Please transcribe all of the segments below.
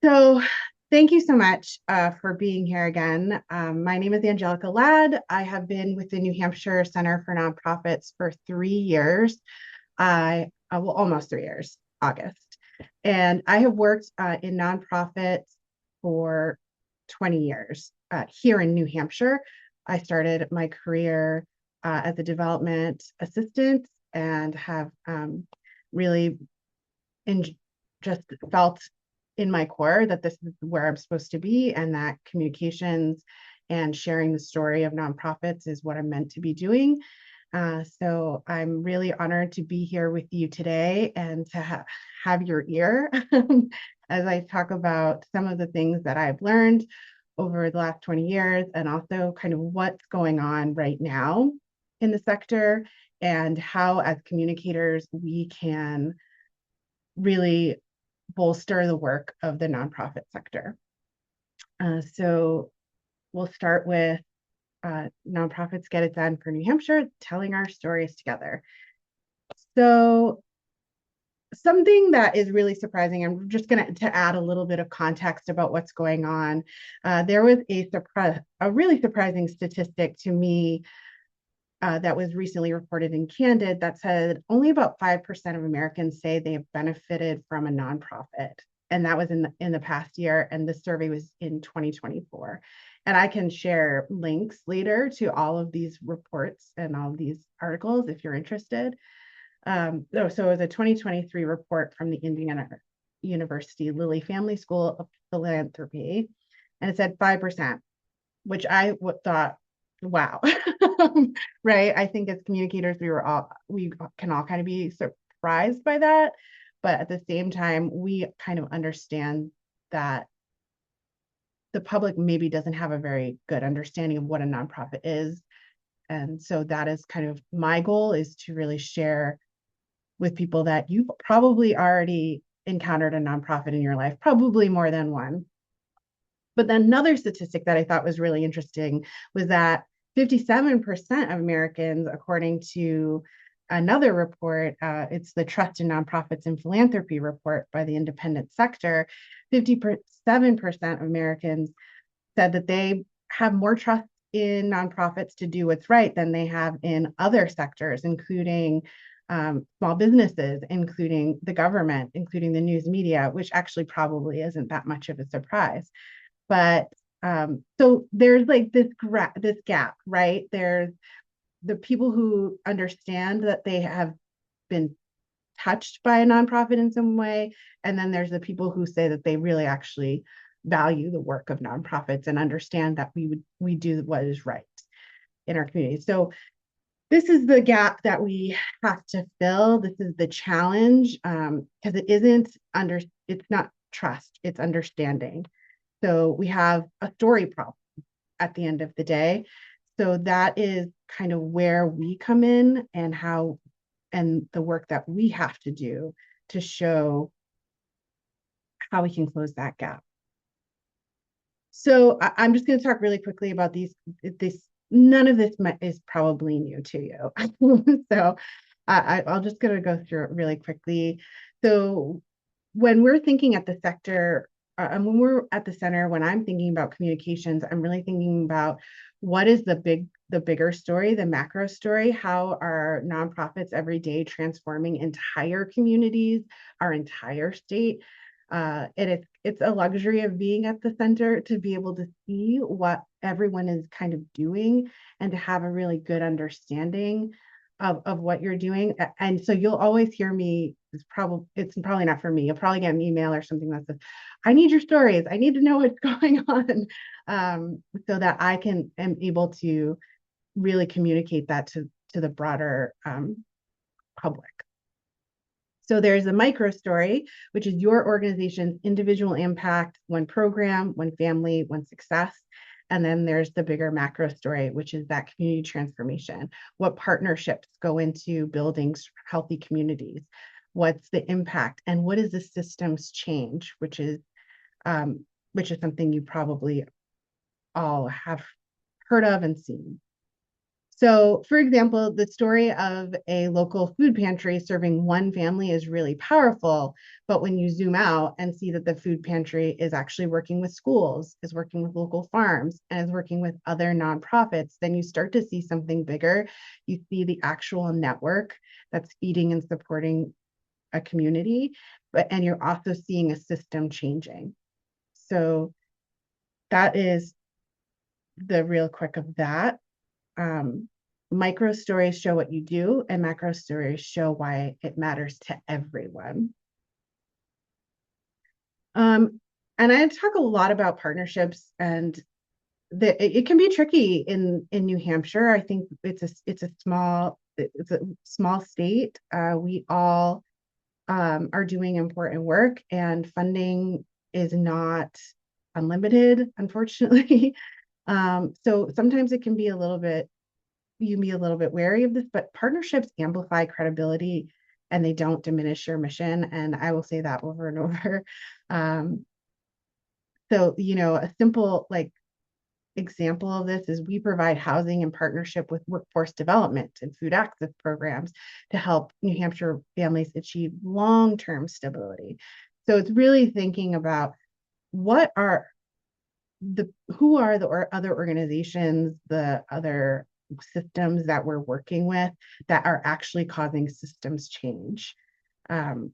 So, thank you so much for being here again. My name is Angelica Ladd. I have been with the New Hampshire Center for Nonprofits for 3 years. Well, almost 3 years, August. And I have worked in nonprofits for 20 years here in New Hampshire. I started my career as a development assistant and have really in, just felt in my core that this is where I'm supposed to be and that communications and sharing the story of nonprofits is what I'm meant to be doing. So I'm really honored to be here with you today and to have your ear as I talk about some of the things that I've learned over the last 20 years and also kind of what's going on right now in the sector and how, as communicators, we can really bolster the work of the nonprofit sector. So we'll start with Nonprofits Get It Done for New Hampshire, telling our stories together. So something that is really surprising, I'm just going to add a little bit of context about what's going on. There was a really surprising statistic to me that was recently reported in Candid that said only about 5% of Americans say they have benefited from a nonprofit. And that was in the past year. And the survey was in 2024. And I can share links later to all of these reports and all of these articles if you're interested. So it was a 2023 report from the Indiana University Lilly Family School of Philanthropy. And it said 5%, which I thought, wow. Right. I think as communicators, we can all kind of be surprised by that. But at the same time, we kind of understand that the public maybe doesn't have a very good understanding of what a nonprofit is. And so that is kind of my goal, is to really share with people that you've probably already encountered a nonprofit in your life, probably more than one. But then another statistic that I thought was really interesting was that 57% of Americans, according to another report, it's the Trust in Nonprofits and Philanthropy report by the independent sector, 57% of Americans said that they have more trust in nonprofits to do what's right than they have in other sectors, including small businesses, including the government, including the news media, which actually probably isn't that much of a surprise. But so there's like this gap, right? There's the people who understand that they have been touched by a nonprofit in some way, and then there's the people who say that they really actually value the work of nonprofits and understand that we do what is right in our community. So this is the gap that we have to fill. This is the challenge, because it's not trust, it's understanding. So we have a story problem at the end of the day. So that is kind of where we come in and the work that we have to do to show how we can close that gap. So I'm just going to talk really quickly about this. None of this is probably new to you. So I'll just going to go through it really quickly. So when we're thinking at the sector, and when we're at the center, when I'm thinking about communications, I'm really thinking about what is the bigger story, the macro story. How are nonprofits every day transforming entire communities, our entire state? It's a luxury of being at the center to be able to see what everyone is kind of doing and to have a really good understanding of what you're doing. And so you'll always hear me, it's probably not for me. You'll probably get an email or something that says, I need your stories. I need to know what's going on, so that I am able to really communicate that to the broader public. So there's a micro story, which is your organization's individual impact, one program, one family, one success. And then there's the bigger macro story, which is that community transformation. What partnerships go into building healthy communities? What's the impact? And what is the systems change, which is something you probably all have heard of and seen. So, for example, the story of a local food pantry serving one family is really powerful. But when you zoom out and see that the food pantry is actually working with schools, is working with local farms, and is working with other nonprofits, then you start to see something bigger. You see the actual network that's feeding and supporting a community, and you're also seeing a system changing. So that is the real quick of that. Um, Micro stories show what you do, and macro stories show why it matters to everyone. Um, and I talk a lot about partnerships, and it can be tricky in New Hampshire. I think it's a small state. We all are doing important work, and funding is not unlimited, unfortunately. So sometimes it can be a little bit you can be a little bit wary of this, but partnerships amplify credibility and they don't diminish your mission. And I will say that over and over. Um, so, a simple example of this is we provide housing in partnership with workforce development and food access programs to help New Hampshire families achieve long-term stability. So it's really thinking about what are who are the other organizations, the other systems that we're working with that are actually causing systems change. Um,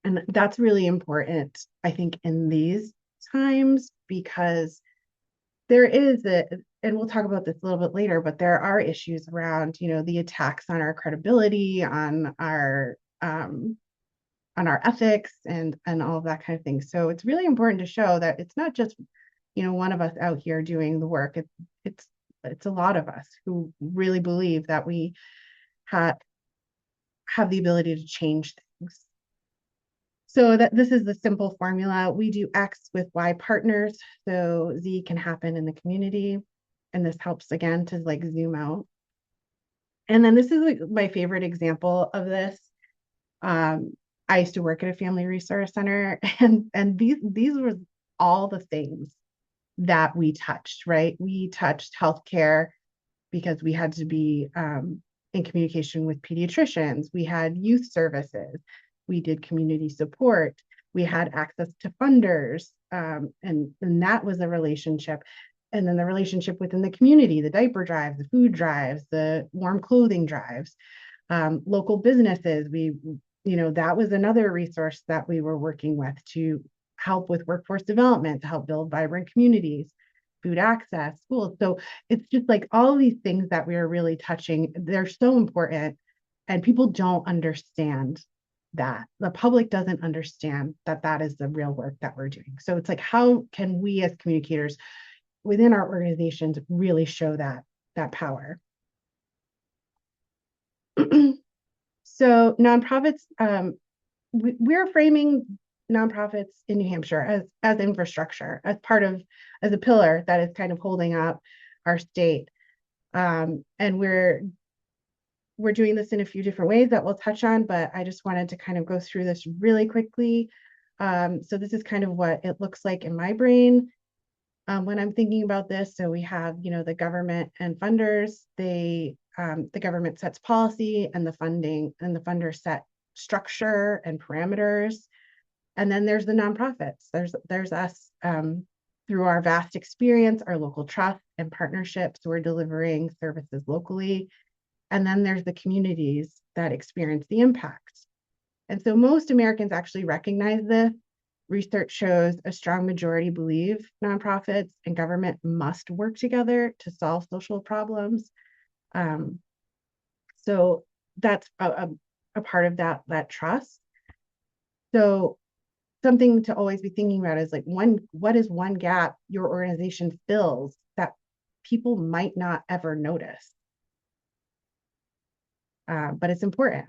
and that's really important, I think, in these times because there is and we'll talk about this a little bit later, but there are issues around, the attacks on our credibility, on our ethics and all of that kind of thing. So it's really important to show that it's not just, one of us out here doing the work. It's it's a lot of us who really believe that we have the ability to change things. So that this is the simple formula. We do X with Y partners, so Z can happen in the community. And this helps again to zoom out. And then this is my favorite example of this. I used to work at a family resource center, and these were all the things that we touched, right? We touched healthcare because we had to be in communication with pediatricians. We had youth services. We did community support. We had access to funders. And that was a relationship. And then the relationship within the community, the diaper drives, the food drives, the warm clothing drives, local businesses. That was another resource that we were working with to help with workforce development, to help build vibrant communities, food access, schools. So it's just like all these things that we are really touching. They're so important, and people don't understand that. The public doesn't understand that that is the real work that we're doing. So it's like, how can we as communicators within our organizations really show that power? So nonprofits, we're framing nonprofits in New Hampshire as infrastructure, as a pillar that is kind of holding up our state. And we're doing this in a few different ways that we'll touch on, but I just wanted to kind of go through this really quickly. So this is kind of what it looks like in my brain when I'm thinking about this. So we have, the government and funders. The government sets policy, and the funders set structure and parameters. And then there's the nonprofits. There's us through our vast experience, our local trust and partnerships. We're delivering services locally. And then there's the communities that experience the impact. And so most Americans actually recognize this. Research shows a strong majority believe nonprofits and government must work together to solve social problems. Um, so that's a part of that trust. So something to always be thinking about is what is one gap your organization fills that people might not ever notice, but it's important.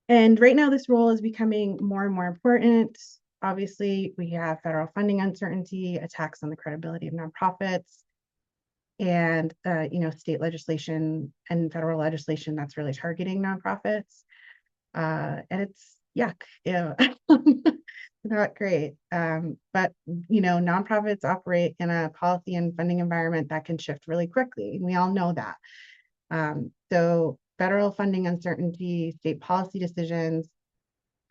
And right now, this role is becoming more and more important. Obviously, we have federal funding uncertainty, attacks on the credibility of nonprofits, and state legislation and federal legislation that's really targeting nonprofits. And yuck, yeah. Not great. But nonprofits operate in a policy and funding environment that can shift really quickly. We all know that. So federal funding uncertainty, state policy decisions,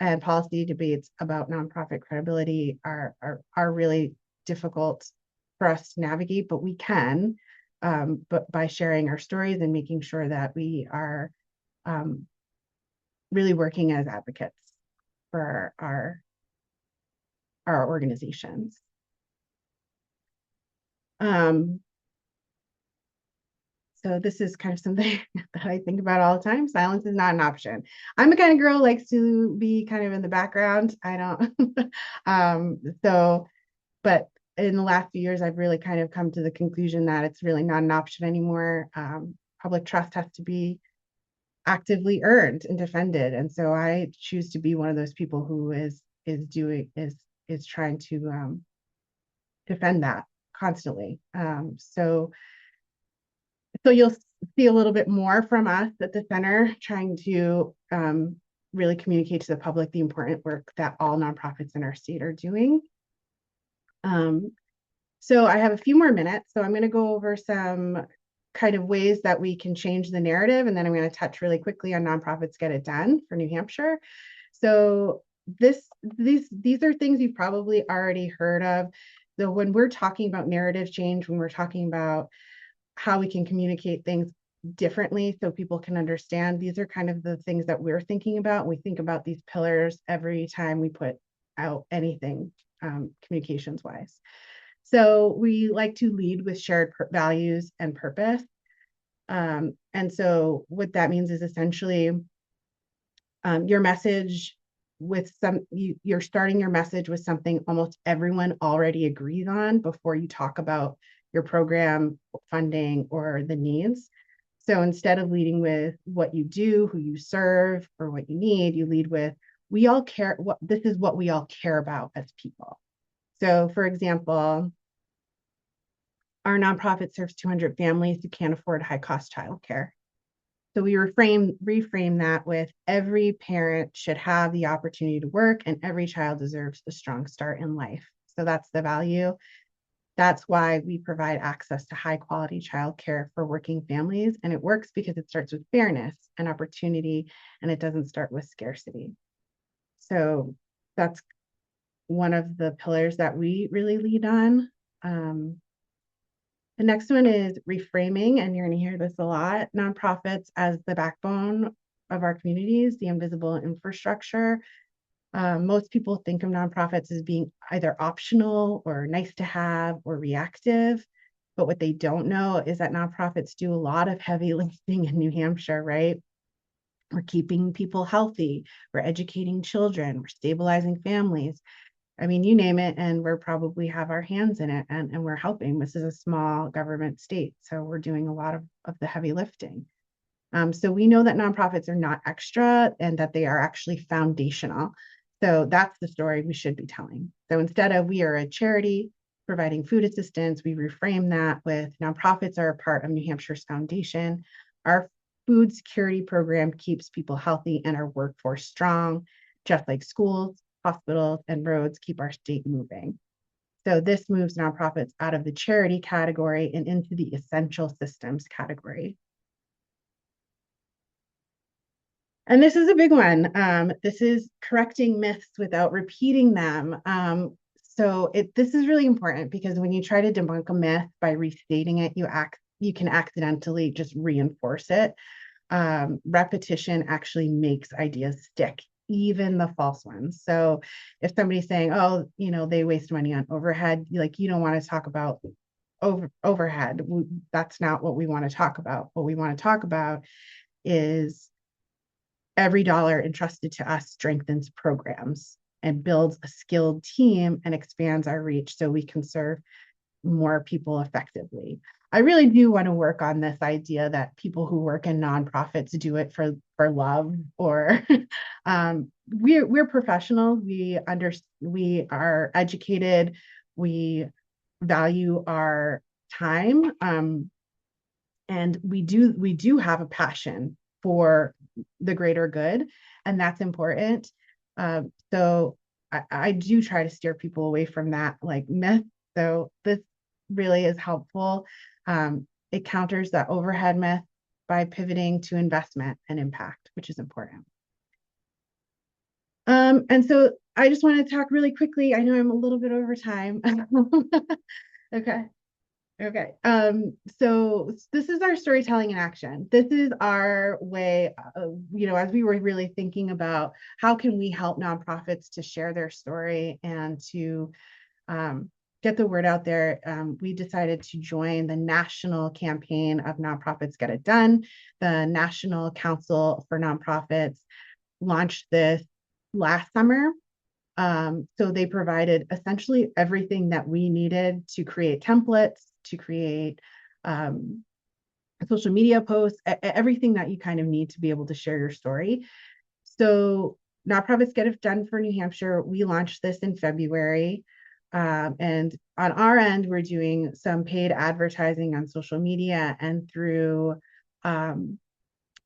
and policy debates about nonprofit credibility are really difficult for us to navigate, but we can, but by sharing our stories and making sure that we are um, really working as advocates for our organizations. Um, so this is kind of something that I think about all the time. Silence is not an option. I'm the kind of girl who likes to be kind of in the background. I don't. So, but in the last few years, I've really kind of come to the conclusion that it's really not an option anymore. Public trust has to be actively earned and defended, and so I choose to be one of those people who is trying to defend that constantly. So you'll see a little bit more from us at the center, trying to really communicate to the public the important work that all nonprofits in our state are doing. So I have a few more minutes, so I'm going to go over some kind of ways that we can change the narrative, and then I'm going to touch really quickly on nonprofits get it done for New Hampshire. So these are things you've probably already heard of. So when we're talking about narrative change, when we're talking about how we can communicate things differently so people can understand, these are kind of the things that we're thinking about. We think about these pillars every time we put out anything communications wise. So we like to lead with shared values and purpose. And so what that means is essentially your message with you're starting your message with something almost everyone already agrees on before you talk about your program, funding, or the needs. So instead of leading with what you do, who you serve, or what you need, you lead with we all care. This is what we all care about as people. So, for example, our nonprofit serves 200 families who can't afford high-cost childcare. So we reframe that with every parent should have the opportunity to work and every child deserves a strong start in life. So that's the value. That's why we provide access to high quality childcare for working families. And it works because it starts with fairness and opportunity, and it doesn't start with scarcity. So that's one of the pillars that we really lead on. The next one is reframing, and you're going to hear this a lot. Nonprofits as the backbone of our communities, the invisible infrastructure. Most people think of nonprofits as being either optional or nice to have or reactive. But what they don't know is that nonprofits do a lot of heavy lifting in New Hampshire, right? We're keeping people healthy, we're educating children, we're stabilizing families. I mean, you name it, and we're probably have our hands in it, and we're helping. This is a small government state, so we're doing a lot of the heavy lifting. So we know that nonprofits are not extra and that they are actually foundational. So that's the story we should be telling. So instead of we are a charity providing food assistance, we reframe that with nonprofits are a part of New Hampshire's foundation. Our food security program keeps people healthy and our workforce strong, just like schools, hospitals, and roads keep our state moving. So this moves nonprofits out of the charity category and into the essential systems category. And this is a big one. This is correcting myths without repeating them. This is really important because when you try to debunk a myth by restating it, you can accidentally just reinforce it. Repetition actually makes ideas stick, even the false ones. So if somebody's saying, "Oh, they waste money on overhead," you don't want to talk about overhead. That's not what we want to talk about. What we want to talk about is every dollar entrusted to us strengthens programs and builds a skilled team and expands our reach so we can serve more people effectively. I really do want to work on this idea that people who work in nonprofits do it for love or we're professionals. We are educated. We value our time. And we do have a passion for the greater good, and that's important. So I do try to steer people away from that like myth. So this really is helpful. It counters that overhead myth by pivoting to investment and impact, which is important. And so I just want to talk really quickly. I know I'm a little bit over time. Okay. Okay. So this is our storytelling in action. This is our way, as we were really thinking about how can we help nonprofits to share their story and to get the word out there, we decided to join the national campaign of Nonprofits Get It Done. The National Council for Nonprofits launched this last summer. So they provided essentially everything that we needed to create templates, to create social media posts, everything that you kind of need to be able to share your story. So Nonprofits Get It Done for New Hampshire, we launched this in February. And on our end, we're doing some paid advertising on social media um,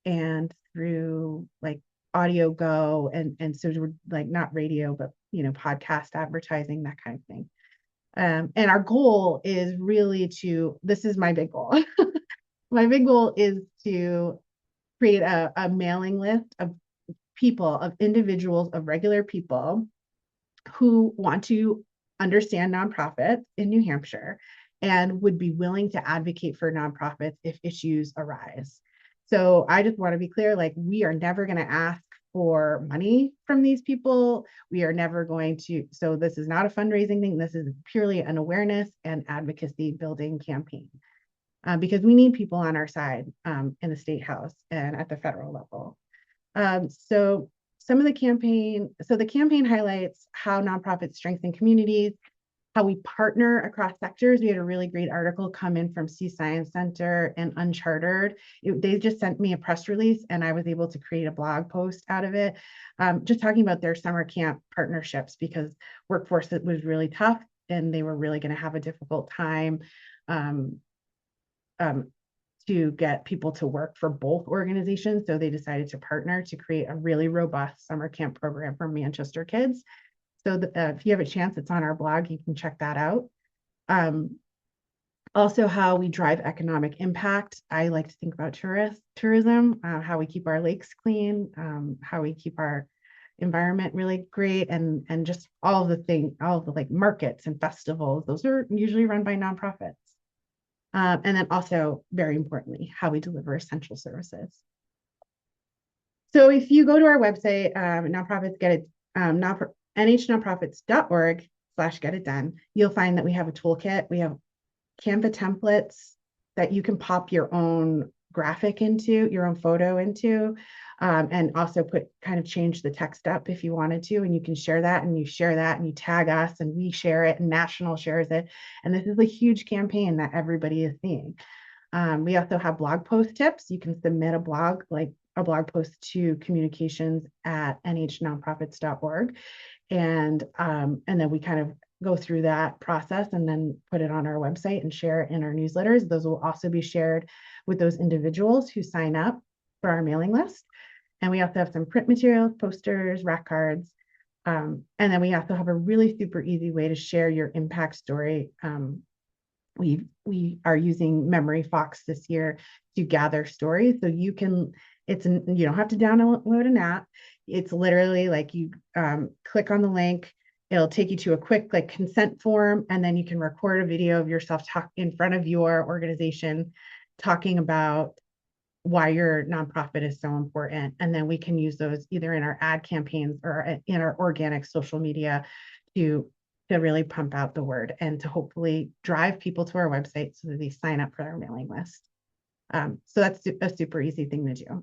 and through like audio go and so we're like not radio, but podcast advertising, that kind of thing. And our goal is really this is my big goal. My big goal is to create a mailing list of people, of individuals, of regular people who want to understand nonprofits in New Hampshire and would be willing to advocate for nonprofits if issues arise. So I just want to be clear, like, we are never going to ask for money from these people. We are never going to, so this is not a fundraising thing. This is purely an awareness and advocacy building campaign. Because we need people on our side in the state house and at the federal level. So the campaign highlights how nonprofits strengthen communities, how we partner across sectors. We had a really great article come in from Sea Science Center and Unchartered. They just sent me a press release and I was able to create a blog post out of it, just talking about their summer camp partnerships, because workforce was really tough and they were really going to have a difficult time um, um, to get people to work for both organizations. So they decided to partner to create a really robust summer camp program for Manchester kids. So if you have a chance, it's on our blog. You can check that out. Um, Also, how we drive economic impact. I like to think about tourism, how we keep our lakes clean, how we keep our environment really great, and just all of the like markets and festivals. Those are usually run by nonprofits. And then also, very importantly, how we deliver essential services. So if you go to our website, nonprofits get it, nhnonprofits.org/get it done, you'll find that we have a toolkit. We have Canva templates that you can pop your own graphic into, your own photo into, and also change the text up if you wanted to, and you can share that and you share that and you tag us and we share it and National shares it. And this is a huge campaign that everybody is seeing. We also have blog post tips. You can submit a blog post to communications@nhnonprofits.org. And then we kind of go through that process and then put it on our website and share it in our newsletters. Those will also be shared with those individuals who sign up for our mailing list. And we also have some print materials, posters, rack cards. And then we also have a really super easy way to share your impact story. We are using Memory Fox this year to gather stories. So you don't have to download an app. It's literally like you click on the link, it'll take you to a quick like consent form, and then you can record a video of yourself talk in front of your organization, talking about why your nonprofit is so important. And then we can use those either in our ad campaigns or in our organic social media to really pump out the word and to hopefully drive people to our website so that they sign up for our mailing list. So that's a super easy thing to do.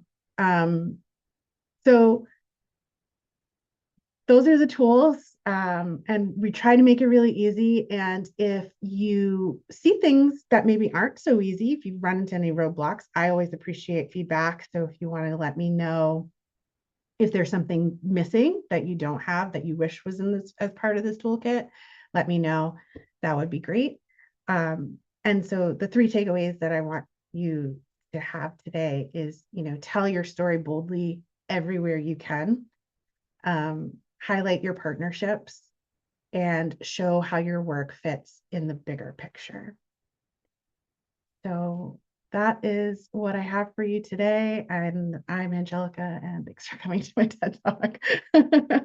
So those are the tools, and we try to make it really easy. And if you see things that maybe aren't so easy, if you run into any roadblocks, I always appreciate feedback. So if you want to let me know if there's something missing that you don't have that you wish was in this as part of this toolkit, let me know. That would be great. And so the 3 takeaways that I want you to have today is, tell your story boldly everywhere you can. highlight your partnerships and show how your work fits in the bigger picture. So that is what I have for you today. And I'm Angelica, and thanks for coming to my TED Talk.